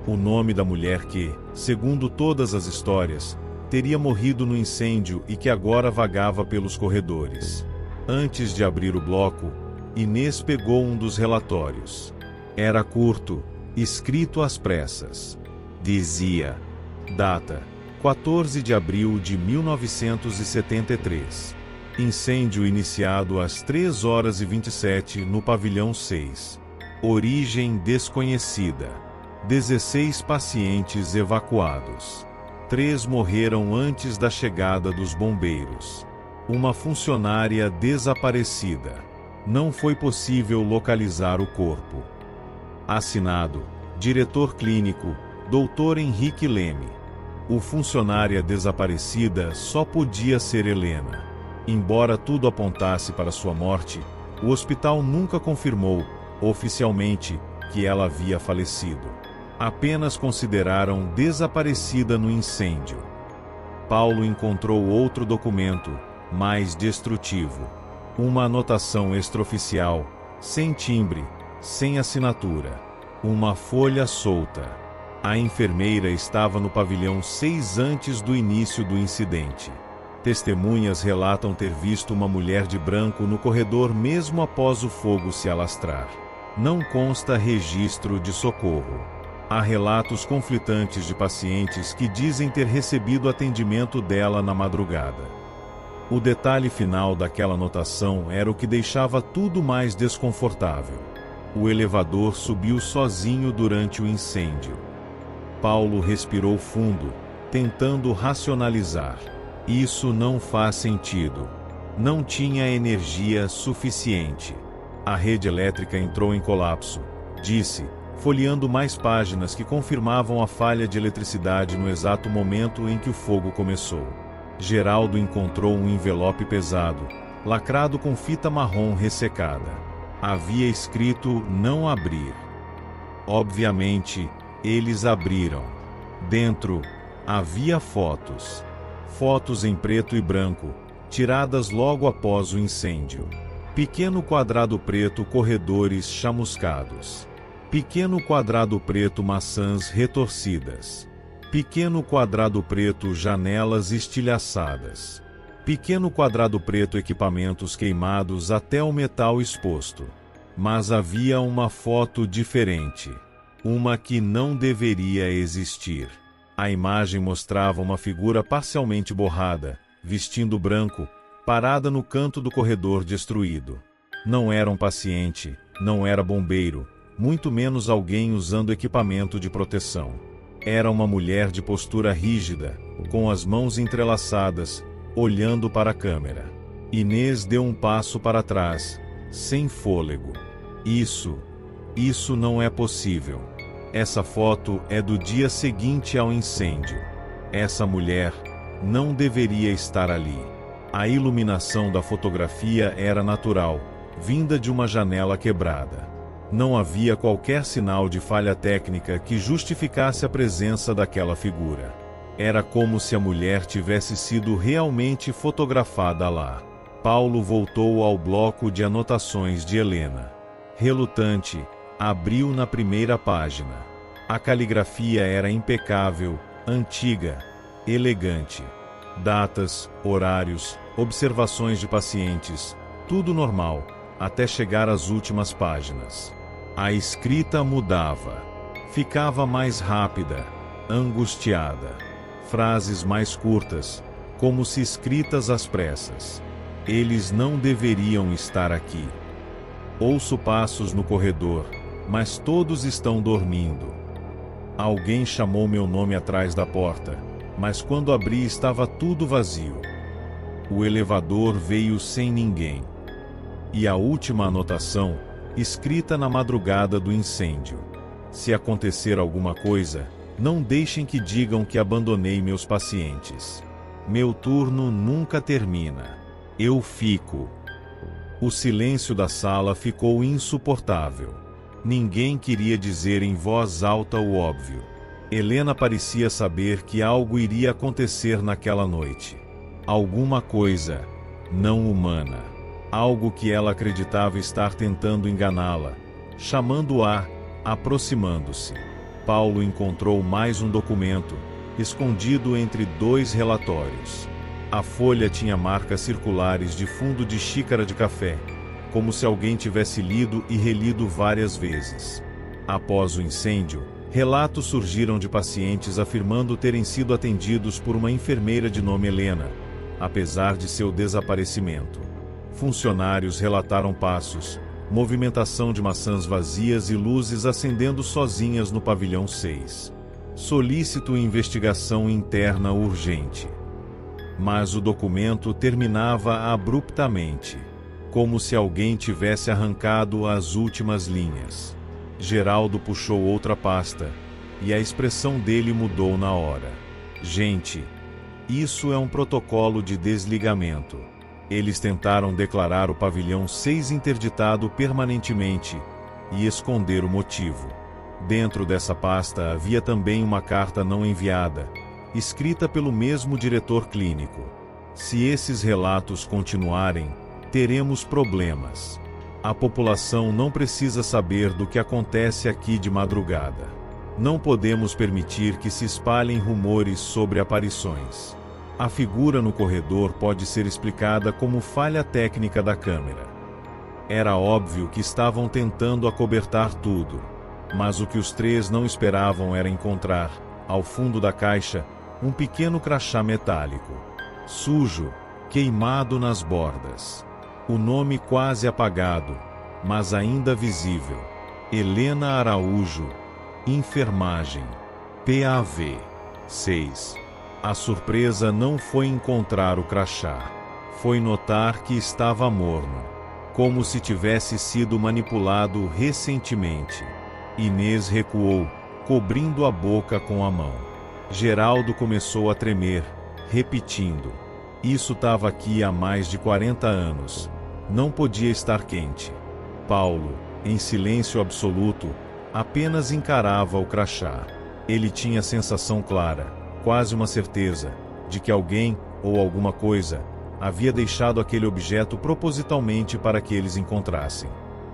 O nome da mulher que, segundo todas as histórias, teria morrido no incêndio e que agora vagava pelos corredores. Antes de abrir o bloco, Inês pegou um dos relatórios. Era curto, escrito às pressas. Dizia: data: 14 de abril de 1973. Incêndio iniciado às 3h27 no pavilhão 6. Origem desconhecida. 16 pacientes evacuados. 3 morreram antes da chegada dos bombeiros. Uma funcionária desaparecida. Não foi possível localizar o corpo. Assinado: diretor clínico, Dr. Henrique Leme. O funcionária desaparecida só podia ser Helena. Embora tudo apontasse para sua morte, o hospital nunca confirmou, oficialmente, que ela havia falecido. Apenas consideraram desaparecida no incêndio. Paulo encontrou outro documento, mais destrutivo. Uma anotação extraoficial, sem timbre, sem assinatura. Uma folha solta. A enfermeira estava no pavilhão 6 antes do início do incidente. Testemunhas relatam ter visto uma mulher de branco no corredor mesmo após o fogo se alastrar. Não consta registro de socorro. Há relatos conflitantes de pacientes que dizem ter recebido atendimento dela na madrugada. O detalhe final daquela anotação era o que deixava tudo mais desconfortável. O elevador subiu sozinho durante o incêndio. Paulo respirou fundo, tentando racionalizar. Isso não faz sentido. Não tinha energia suficiente. A rede elétrica entrou em colapso, disse, folheando mais páginas que confirmavam a falha de eletricidade no exato momento em que o fogo começou. Geraldo encontrou um envelope pesado, lacrado com fita marrom ressecada. Havia escrito não abrir. Obviamente, eles abriram. Dentro, havia fotos. Fotos em preto e branco, tiradas logo após o incêndio. Pequeno quadrado preto, corredores chamuscados. Pequeno quadrado preto, maçãs retorcidas. Pequeno quadrado preto, janelas estilhaçadas. Pequeno quadrado preto, equipamentos queimados até o metal exposto. Mas havia uma foto diferente. Uma que não deveria existir. A imagem mostrava uma figura parcialmente borrada, vestindo branco, parada no canto do corredor destruído. Não era um paciente, não era bombeiro, muito menos alguém usando equipamento de proteção. Era uma mulher de postura rígida, com as mãos entrelaçadas, olhando para a câmera. Inês deu um passo para trás, sem fôlego. Isso não é possível. Essa foto é do dia seguinte ao incêndio. Essa mulher não deveria estar ali. A iluminação da fotografia era natural, vinda de uma janela quebrada. Não havia qualquer sinal de falha técnica que justificasse a presença daquela figura. Era como se a mulher tivesse sido realmente fotografada lá. Paulo voltou ao bloco de anotações de Helena. Relutante, abriu na primeira página. A caligrafia era impecável, antiga, elegante. Datas, horários, observações de pacientes, tudo normal, até chegar às últimas páginas. A escrita mudava. Ficava mais rápida, angustiada. Frases mais curtas, como se escritas às pressas. Eles não deveriam estar aqui. Ouço passos no corredor, mas todos estão dormindo. Alguém chamou meu nome atrás da porta, mas quando abri estava tudo vazio. O elevador veio sem ninguém. E a última anotação, escrita na madrugada do incêndio. Se acontecer alguma coisa, não deixem que digam que abandonei meus pacientes. Meu turno nunca termina. Eu fico. O silêncio da sala ficou insuportável. Ninguém queria dizer em voz alta o óbvio. Helena parecia saber que algo iria acontecer naquela noite. Alguma coisa não humana. Algo que ela acreditava estar tentando enganá-la, chamando-a, aproximando-se. Paulo encontrou mais um documento, escondido entre 2 relatórios. A folha tinha marcas circulares de fundo de xícara de café, como se alguém tivesse lido e relido várias vezes. Após o incêndio, relatos surgiram de pacientes afirmando terem sido atendidos por uma enfermeira de nome Helena, apesar de seu desaparecimento. Funcionários relataram passos, movimentação de maçãs vazias e luzes acendendo sozinhas no pavilhão 6. Solicito investigação interna urgente. Mas o documento terminava abruptamente, como se alguém tivesse arrancado as últimas linhas. Geraldo puxou outra pasta, e a expressão dele mudou na hora. Gente, isso é um protocolo de desligamento. Eles tentaram declarar o pavilhão 6 interditado permanentemente e esconder o motivo. Dentro dessa pasta havia também uma carta não enviada, escrita pelo mesmo diretor clínico. Se esses relatos continuarem, teremos problemas. A população não precisa saber do que acontece aqui de madrugada. Não podemos permitir que se espalhem rumores sobre aparições. A figura no corredor pode ser explicada como falha técnica da câmera. Era óbvio que estavam tentando acobertar tudo, mas o que os 3 não esperavam era encontrar, ao fundo da caixa, um pequeno crachá metálico. Sujo, queimado nas bordas. O nome quase apagado, mas ainda visível. Helena Araújo, enfermagem, PAV 6. A surpresa não foi encontrar o crachá. Foi notar que estava morno, como se tivesse sido manipulado recentemente. Inês recuou, cobrindo a boca com a mão. Geraldo começou a tremer, repetindo: "Isso estava aqui há mais de 40 anos. Não podia estar quente." Paulo, em silêncio absoluto, apenas encarava o crachá. Ele tinha a sensação clara, quase uma certeza, de que alguém, ou alguma coisa, havia deixado aquele objeto propositalmente para que eles encontrassem.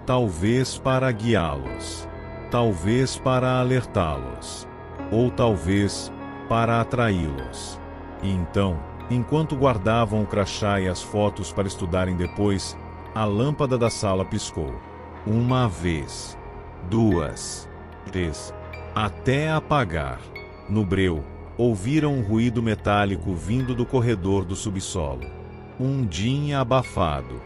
Talvez para guiá-los. Talvez para alertá-los. Ou talvez para atraí-los. E então, enquanto guardavam o crachá e as fotos para estudarem depois, a lâmpada da sala piscou. Uma vez. 2. 3. Até apagar. No breu, ouviram um ruído metálico vindo do corredor do subsolo. Um din abafado.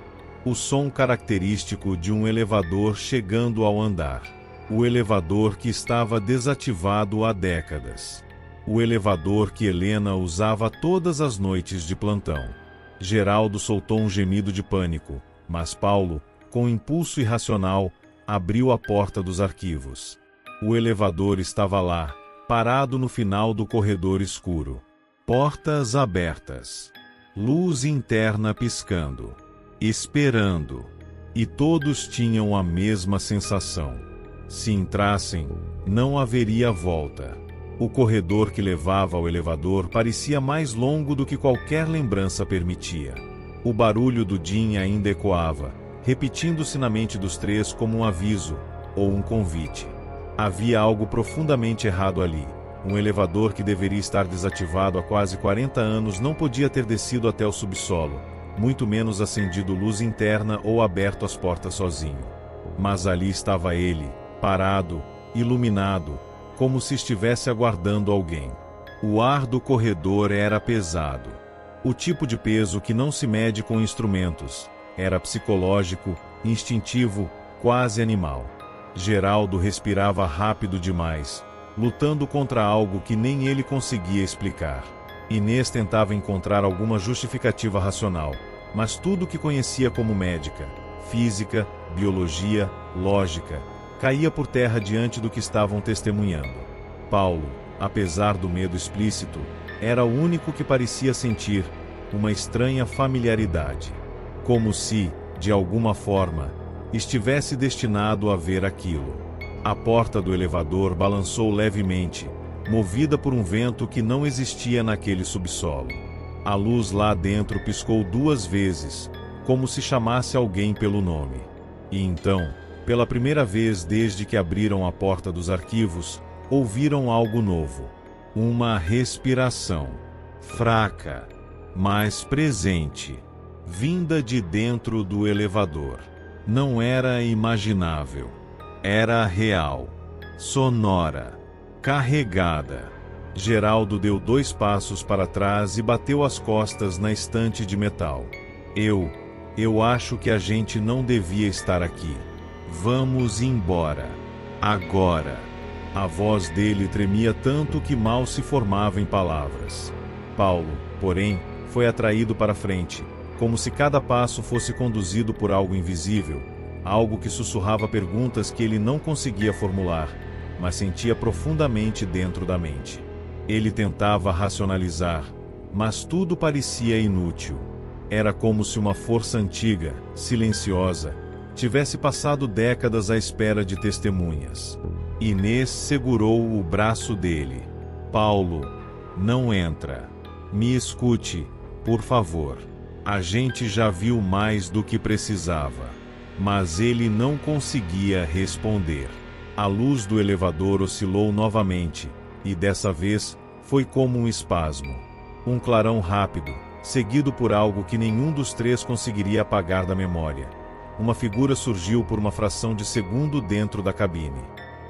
O som característico de um elevador chegando ao andar. O elevador que estava desativado há décadas. O elevador que Helena usava todas as noites de plantão. Geraldo soltou um gemido de pânico, mas Paulo, com impulso irracional, abriu a porta dos arquivos. O elevador estava lá, parado no final do corredor escuro. Portas abertas. Luz interna piscando. Esperando. E todos tinham a mesma sensação. Se entrassem, não haveria volta. O corredor que levava ao elevador parecia mais longo do que qualquer lembrança permitia. O barulho do din ainda ecoava, repetindo-se na mente dos 3 como um aviso, ou um convite. Havia algo profundamente errado ali. Um elevador que deveria estar desativado há quase 40 anos não podia ter descido até o subsolo, muito menos acendido luz interna ou aberto as portas sozinho. Mas ali estava ele, parado, iluminado, como se estivesse aguardando alguém. O ar do corredor era pesado. O tipo de peso que não se mede com instrumentos. Era psicológico, instintivo, quase animal. Geraldo respirava rápido demais, lutando contra algo que nem ele conseguia explicar. Inês tentava encontrar alguma justificativa racional, mas tudo o que conhecia como médica, física, biologia, lógica, caía por terra diante do que estavam testemunhando. Paulo, apesar do medo explícito, era o único que parecia sentir uma estranha familiaridade. Como se, de alguma forma, estivesse destinado a ver aquilo. A porta do elevador balançou levemente, movida por um vento que não existia naquele subsolo. A luz lá dentro piscou 2 vezes, como se chamasse alguém pelo nome. E então, pela primeira vez desde que abriram a porta dos arquivos, ouviram algo novo. Uma respiração. Fraca, mas presente, vinda de dentro do elevador. Não era imaginável. Era real. Sonora. Carregada. Geraldo deu 2 passos para trás e bateu as costas na estante de metal. Eu acho que a gente não devia estar aqui. Vamos embora. Agora. A voz dele tremia tanto que mal se formava em palavras. Paulo, porém, foi atraído para frente, como se cada passo fosse conduzido por algo invisível, algo que sussurrava perguntas que ele não conseguia formular, mas sentia profundamente dentro da mente. Ele tentava racionalizar, mas tudo parecia inútil. Era como se uma força antiga, silenciosa, tivesse passado décadas à espera de testemunhas. Inês segurou o braço dele. Paulo, não entra. Me escute, por favor. A gente já viu mais do que precisava. Mas ele não conseguia responder. A luz do elevador oscilou novamente, e dessa vez foi como um espasmo. Um clarão rápido, seguido por algo que nenhum dos 3 conseguiria apagar da memória. Uma figura surgiu por uma fração de segundo dentro da cabine.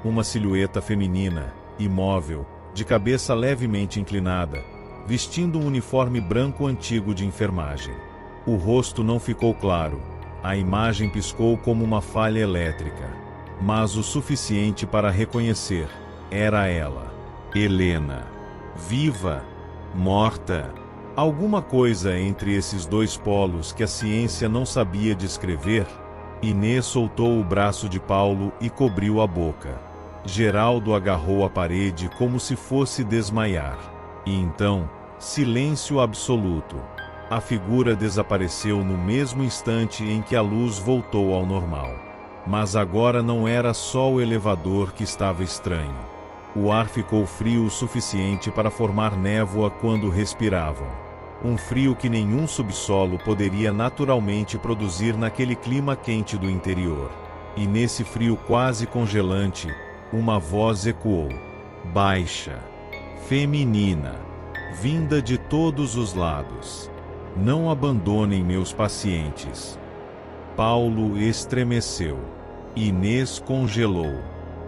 Uma silhueta feminina, imóvel, de cabeça levemente inclinada, vestindo um uniforme branco antigo de enfermagem. O rosto não ficou claro, a imagem piscou como uma falha elétrica. Mas o suficiente para reconhecer, era ela. Helena. Viva, morta. Alguma coisa entre esses 2 polos que a ciência não sabia descrever. Inês soltou o braço de Paulo e cobriu a boca. Geraldo agarrou a parede como se fosse desmaiar. E então, silêncio absoluto. A figura desapareceu no mesmo instante em que a luz voltou ao normal. Mas agora não era só o elevador que estava estranho. O ar ficou frio o suficiente para formar névoa quando respiravam. Um frio que nenhum subsolo poderia naturalmente produzir naquele clima quente do interior. E nesse frio quase congelante, uma voz ecoou. Baixa. Feminina. Vinda de todos os lados. Não abandonem meus pacientes. Paulo estremeceu. Inês congelou.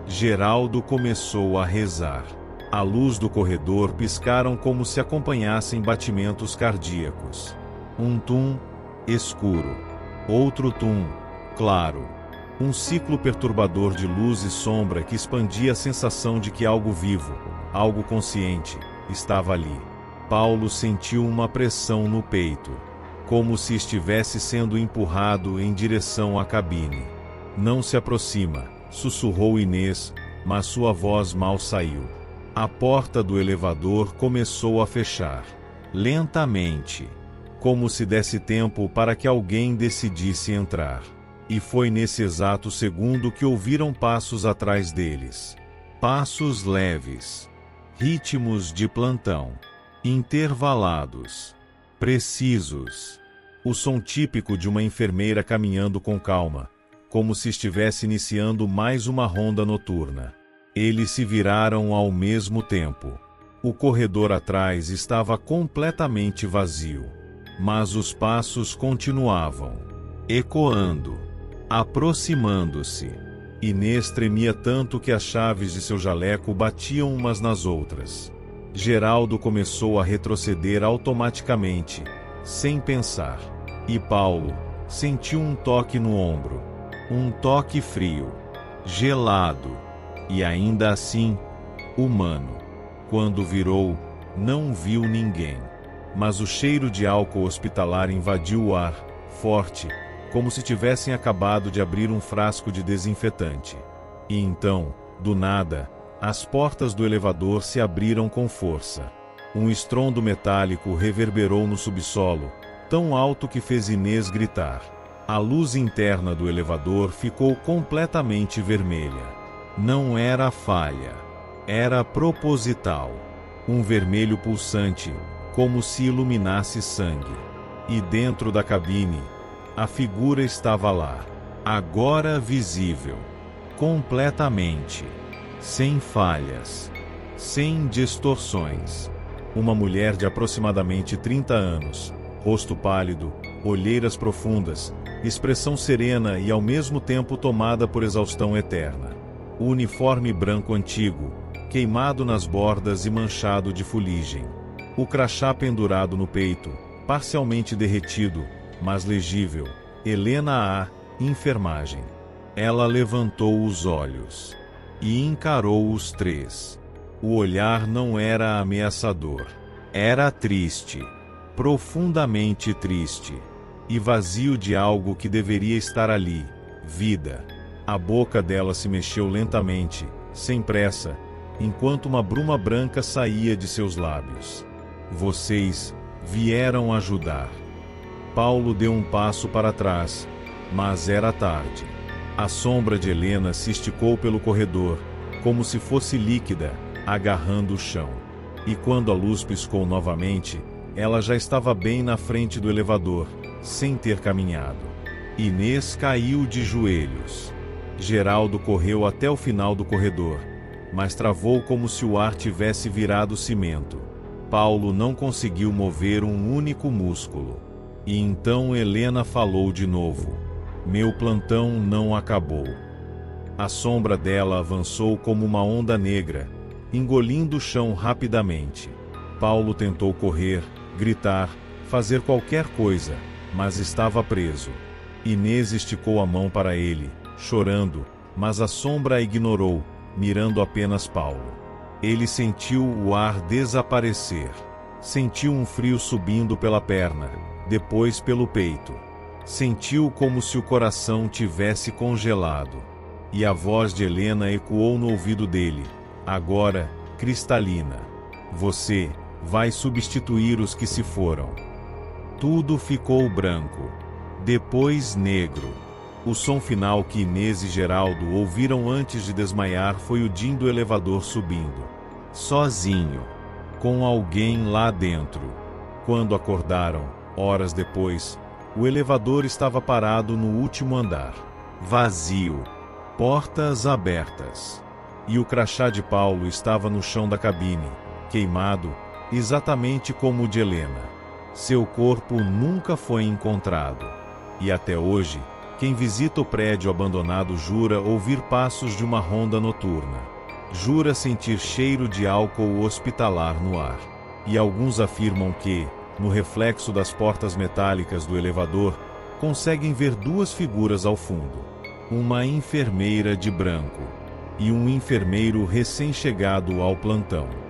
Geraldo começou a rezar. A luz do corredor piscaram como se acompanhassem batimentos cardíacos. Um tum, escuro. Outro tum, claro. Um ciclo perturbador de luz e sombra que expandia a sensação de que algo vivo, algo consciente, estava ali. Paulo sentiu uma pressão no peito, como se estivesse sendo empurrado em direção à cabine. Não se aproxima, sussurrou Inês, mas sua voz mal saiu. A porta do elevador começou a fechar, lentamente, como se desse tempo para que alguém decidisse entrar. E foi nesse exato segundo que ouviram passos atrás deles. Passos leves, ritmos de plantão, intervalados, precisos. O som típico de uma enfermeira caminhando com calma, como se estivesse iniciando mais uma ronda noturna. Eles se viraram ao mesmo tempo. O corredor atrás estava completamente vazio. Mas os passos continuavam, ecoando, aproximando-se. Inês tremia tanto que as chaves de seu jaleco batiam umas nas outras. Geraldo começou a retroceder automaticamente, sem pensar. E Paulo sentiu um toque no ombro. Um toque frio, gelado, e ainda assim, humano. Quando virou, não viu ninguém. Mas o cheiro de álcool hospitalar invadiu o ar, forte, como se tivessem acabado de abrir um frasco de desinfetante. E então, do nada, as portas do elevador se abriram com força. Um estrondo metálico reverberou no subsolo, tão alto que fez Inês gritar. A luz interna do elevador ficou completamente vermelha. Não era falha. Era proposital. Um vermelho pulsante, como se iluminasse sangue. E dentro da cabine, a figura estava lá. Agora visível. Completamente. Sem falhas. Sem distorções. Uma mulher de aproximadamente 30 anos, rosto pálido, olheiras profundas, expressão serena e ao mesmo tempo tomada por exaustão eterna. O uniforme branco antigo, queimado nas bordas e manchado de fuligem. O crachá pendurado no peito, parcialmente derretido, mas legível. Helena A. Enfermagem. Ela levantou os olhos e encarou os três. O olhar não era ameaçador. Era triste. Profundamente triste. E vazio de algo que deveria estar ali. Vida. A boca dela se mexeu lentamente, sem pressa, enquanto uma bruma branca saía de seus lábios. Vocês vieram ajudar. Paulo deu um passo para trás, mas era tarde. A sombra de Helena se esticou pelo corredor, como se fosse líquida, agarrando o chão. E quando a luz piscou novamente, ela já estava bem na frente do elevador, sem ter caminhado. Inês caiu de joelhos. Geraldo correu até o final do corredor, mas travou como se o ar tivesse virado cimento. Paulo não conseguiu mover um único músculo. E então Helena falou de novo. Meu plantão não acabou. A sombra dela avançou como uma onda negra, engolindo o chão rapidamente. Paulo tentou correr, gritar, fazer qualquer coisa, mas estava preso. Inês esticou a mão para ele, chorando, mas a sombra a ignorou, mirando apenas Paulo. Ele sentiu o ar desaparecer. Sentiu um frio subindo pela perna, depois pelo peito. Sentiu como se o coração tivesse congelado. E a voz de Helena ecoou no ouvido dele, agora, cristalina. Você vai substituir os que se foram. Tudo ficou branco. Depois negro. O som final que Inês e Geraldo ouviram antes de desmaiar foi o din do elevador subindo. Sozinho. Com alguém lá dentro. Quando acordaram, horas depois, o elevador estava parado no último andar. Vazio. Portas abertas. E o crachá de Paulo estava no chão da cabine, queimado, exatamente como o de Helena. Seu corpo nunca foi encontrado. E até hoje, quem visita o prédio abandonado jura ouvir passos de uma ronda noturna. Jura sentir cheiro de álcool hospitalar no ar. E alguns afirmam que, no reflexo das portas metálicas do elevador, conseguem ver duas figuras ao fundo. Uma enfermeira de branco. E um enfermeiro recém-chegado ao plantão.